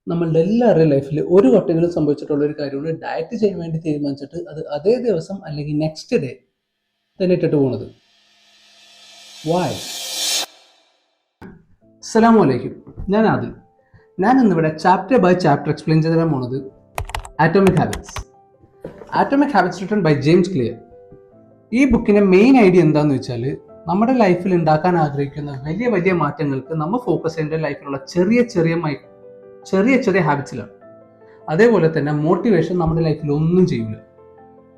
നമ്മളുടെ എല്ലാവരുടെയും ലൈഫിൽ ഒരു വട്ടെങ്കിലും സംഭവിച്ചിട്ടുള്ള ഒരു കാര്യമാണ് ഡയറ്റ് ചെയ്യാൻ വേണ്ടി തീരുമാനിച്ചിട്ട് അത് അതേ ദിവസം അല്ലെങ്കിൽ നെക്സ്റ്റ് ഡേ തന്നെ ഇട്ടിട്ട് പോകുന്നത്. വായ്. അസ്സലാമു അലൈക്കും, ഞാൻ ആദിൽ. ഞാൻ ഇന്നിവിടെ ചാപ്റ്റർ ബൈ ചാപ്റ്റർ എക്സ്പ്ലെയിൻ ചെയ്ത് തരാൻ പോണത് atomic habits. Atomic habits written by James Clear. ഈ ബുക്കിന്റെ മെയിൻ ഐഡിയ എന്താണെന്ന് വെച്ചാൽ, നമ്മുടെ ലൈഫിൽ ഉണ്ടാക്കാൻ ആഗ്രഹിക്കുന്ന വലിയ വലിയ മാറ്റങ്ങൾക്ക് നമ്മൾ ഫോക്കസ് ചെയ്യേണ്ട ലൈഫിലുള്ള ചെറിയ ചെറിയ ഹാബിറ്റ്സിലാണ്. അതേപോലെ തന്നെ മോട്ടിവേഷൻ നമ്മുടെ ലൈഫിൽ ഒന്നും ചെയ്യില്ല.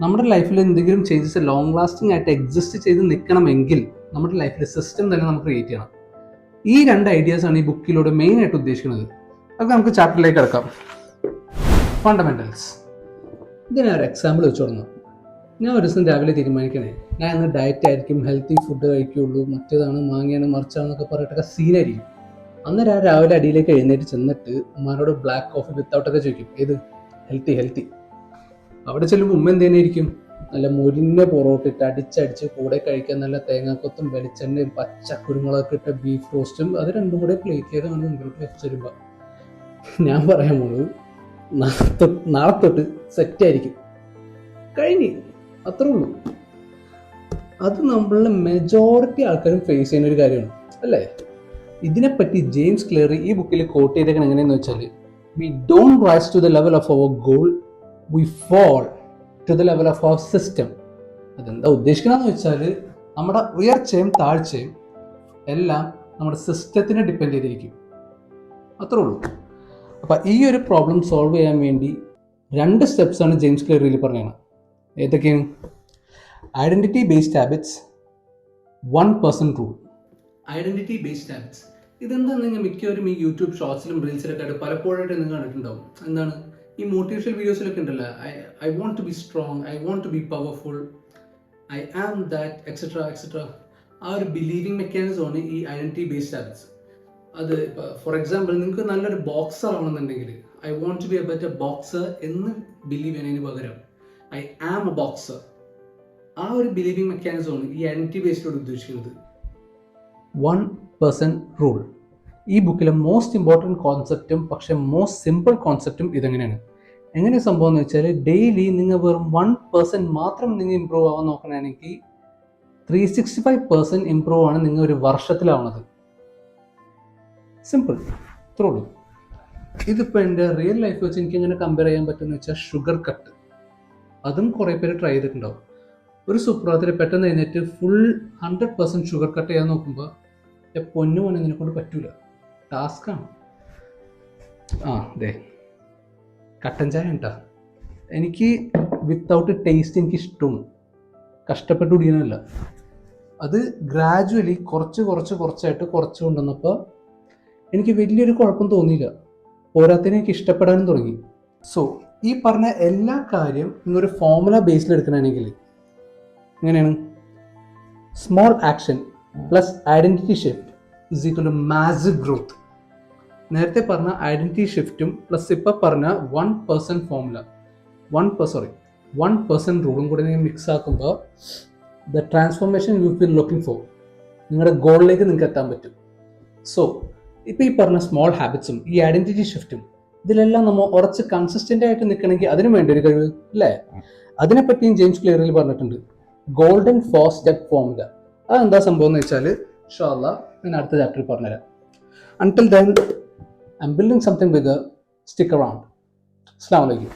നമ്മുടെ ലൈഫിൽ എന്തെങ്കിലും ചേഞ്ചസ് ലോങ് ലാസ്റ്റിംഗ് ആയിട്ട് എക്സിസ്റ്റ് ചെയ്ത് നിൽക്കണമെങ്കിൽ നമ്മുടെ ലൈഫിൽ സിസ്റ്റം തന്നെ നമുക്ക് ക്രിയേറ്റ് ചെയ്യണം. ഈ രണ്ട് ഐഡിയാസാണ് ഈ ബുക്കിലൂടെ മെയിൻ ആയിട്ട് ഉദ്ദേശിക്കുന്നത്. അത് നമുക്ക് ചാപ്റ്ററിലേക്ക് കിടക്കാം. ഫണ്ടമെന്റൽസ്. ഇത് ഞാൻ ഒരു എക്സാമ്പിൾ വെച്ച് തുടങ്ങാം. ഞാൻ ഒരു ദിവസം രാവിലെ തീരുമാനിക്കണേ, ഞാൻ ഇന്ന് ഡയറ്റ് ആയിരിക്കും, ഹെൽത്തി ഫുഡ് കഴിക്കുകയുള്ളൂ, മറ്റേതാണ് മാങ്ങയാണ് മറിച്ചാണെന്നൊക്കെ പറഞ്ഞിട്ടൊക്കെ സീനായിരിക്കും. അന്നേരം രാവിലെ അടിയിലേക്ക് എഴുന്നേറ്റ് ചെന്നിട്ട് ഉമ്മാനോട് ബ്ലാക്ക് കോഫി വിത്തൗട്ടൊക്കെ ചോദിക്കും, ഏത് ഹെൽത്തി. അവിടെ ചെല്ലുമ്പോൾ ഉമ്മ എന്തേനായിരിക്കും, നല്ല മുരിഞ്ഞ പൊറോട്ട ഇട്ട് അടിച്ചടിച്ച് കൂടെ കഴിക്കാൻ നല്ല തേങ്ങാക്കൊത്തും വെളിച്ചെണ്ണയും പച്ച കുരുമുളകൊക്കെ ഇട്ട ബീഫ് റോസ്റ്റും അത് രണ്ടും കൂടെ പ്ലേറ്റിലേക്ക് ആണ് മുമ്പിലോട്ട് വെച്ചിരുമ്പോൾ ഞാൻ പറയാൻ പോകുന്നത് നാളെ തൊട്ട് സെറ്റായിരിക്കും, കഴിഞ്ഞ്, അത്രേ ഉള്ളൂ. അത് നമ്മളുടെ മെജോറിറ്റി ആൾക്കാരും ഫേസ് ചെയ്യുന്ന ഒരു കാര്യമാണ് അല്ലേ? ഇതിനെപ്പറ്റി ജെയിംസ് ക്ലിയർ ഈ ബുക്കിൽ കോട്ട് ചെയ്തേക്കണം എങ്ങനെയെന്ന് വെച്ചാൽ, we don't rise to the level of our goal, we fall to the level of our system. അതെന്താ ഉദ്ദേശിക്കണമെന്ന് വെച്ചാൽ, നമ്മുടെ ഉയർച്ചയും താഴ്ചയും എല്ലാം നമ്മുടെ സിസ്റ്റത്തിനെ ഡിപ്പെൻഡ് ചെയ്തിരിക്കും, അത്രേ ഉള്ളൂ. അപ്പം ഈ ഒരു പ്രോബ്ലം സോൾവ് ചെയ്യാൻ വേണ്ടി 2 സ്റ്റെപ്സാണ് ജെയിംസ് ക്ലിയർ ഇതിൽ പറഞ്ഞത്. ഏതൊക്കെയാണ്? Identity based habits, 1% rule. Identity based habits ഇതെന്താണെന്ന് നിങ്ങൾ മിക്കവരും ഈ യൂട്യൂബ് ഷോർട്സിലും റീൽസിലൊക്കെ ആയിട്ട് പലപ്പോഴായിട്ട് നിങ്ങൾ കണ്ടിട്ടുണ്ടാവും. എന്താണ് ഈ മോട്ടിവേഷണൽ വീഡിയോസിലൊക്കെ ഉണ്ടല്ലോ, I want to be strong, I want to be powerful, I am that etcetera. ആ ഒരു ബിലീവിങ് മെക്കാനിസമാണ് ഈ ഐഡൻറ്റിറ്റി ബേസ്ഡ് ഹാബിറ്റ്സ്. അത് ഫോർ എക്സാമ്പിൾ, നിങ്ങൾക്ക് നല്ലൊരു ബോക്സർ ആവണമെന്നുണ്ടെങ്കിൽ I want to be a better boxer എന്ന് ബിലീവ് ചെയ്യുന്നതിന് പകരം ഐ ആം എ ബോക്സർ. ആ ഒരു ബിലീവിങ് മെക്കാനിസമാണ് ഈ ഐഡൻറ്റിറ്റി ബേസ്ഡോട് ഉദ്ദേശിക്കുന്നത്. 1% റൂൾ ഈ ബുക്കിലെ മോസ്റ്റ് ഇമ്പോർട്ടൻറ്റ് കോൺസെപ്റ്റും പക്ഷേ മോസ്റ്റ് സിമ്പിൾ കോൺസെപ്റ്റും ഇതെങ്ങനെയാണ്. എങ്ങനെ സംഭവം എന്ന് വെച്ചാൽ, ഡെയിലി നിങ്ങൾ വെറും 1% മാത്രം നിങ്ങൾ ഇമ്പ്രൂവ് ആവാൻ നോക്കണമെങ്കിൽ 365% ഇമ്പ്രൂവ് ആണ് നിങ്ങൾ ഒരു വർഷത്തിലാവുന്നത്. സിമ്പിൾ, ഇത്രേ ഉള്ളൂ. ഇതിപ്പോൾ എൻ്റെ റിയൽ ലൈഫ് വെച്ച് എനിക്ക് എങ്ങനെ കമ്പയർ ചെയ്യാൻ പറ്റുമെന്ന് വെച്ചാൽ, ഷുഗർ കട്ട്. അതും കുറേ പേര് ട്രൈ ചെയ്തിട്ടുണ്ടാവും. ഒരു സുപ്രഭാതത്തിൽ പെട്ടെന്ന് എഴുന്നേറ്റ് ഫുൾ 100% ഷുഗർ കട്ട് ചെയ്യാൻ നോക്കുമ്പോൾ പൊന്നു പോകാൻ ഇതിനെ കൊണ്ട് പറ്റൂല, ടാസ്ക്കാണ്. അതെ, കട്ടൻ ചായ ഉണ്ടാ എനിക്ക് വിത്തൗട്ട് ടേസ്റ്റ് എനിക്ക് ഇഷ്ടമാണ്, കഷ്ടപ്പെട്ട് കുടിക്കാനല്ല. അത് ഗ്രാജുവലി കുറച്ചായിട്ട് കുറച്ച് കൊണ്ടുവന്നപ്പോൾ എനിക്ക് വലിയൊരു കുഴപ്പം തോന്നിയില്ല, പോരാത്തതിന് എനിക്ക് ഇഷ്ടപ്പെടാനും തുടങ്ങി. സോ ഈ പറഞ്ഞ എല്ലാ കാര്യം ഇങ്ങൊരു ഫോർമുല ബേസിൽ എടുക്കണമെങ്കിൽ എങ്ങനെയാണ്? Small action plus identity shift is equal to massive growth. നേരത്തെ പറഞ്ഞ ഐഡൻറ്റിറ്റി ഷിഫ്റ്റും പ്ലസ് ഇപ്പം പറഞ്ഞ 1% ഫോർമുല 1% റൂളും കൂടി നിങ്ങൾ മിക്സ് ആക്കുമ്പോൾ the transformation you will looking for, നിങ്ങളുടെ ഗോളിലേക്ക് നിങ്ങൾക്ക് എത്താൻ പറ്റും. സോ ഇപ്പോൾ ഈ പറഞ്ഞ സ്മോൾ ഹാബിറ്റ്സും ഈ ഐഡൻറ്റിറ്റി ഷിഫ്റ്റും ഇതിലെല്ലാം നമ്മൾ ഉറച്ച് കൺസിസ്റ്റൻ്റ് ആയിട്ട് നിൽക്കണമെങ്കിൽ അതിനു വേണ്ടി ഒരു കഴിവ് അല്ലേ? അതിനെപ്പറ്റിയും ജെയിംസ് ക്ലിയറിൽ പറഞ്ഞിട്ടുണ്ട്, ഗോൾഡൻ 4 സ്റ്റെപ്പ് ഫോർമുല. അതെന്താ സംഭവം എന്ന് വെച്ചാൽ, ഇൻഷാ അല്ലാഹ് ഞാൻ അടുത്ത ചാപ്റ്ററിൽ പറഞ്ഞുതരാം. Until then, I'm building something bigger. Stick around. Assalamu alaikum.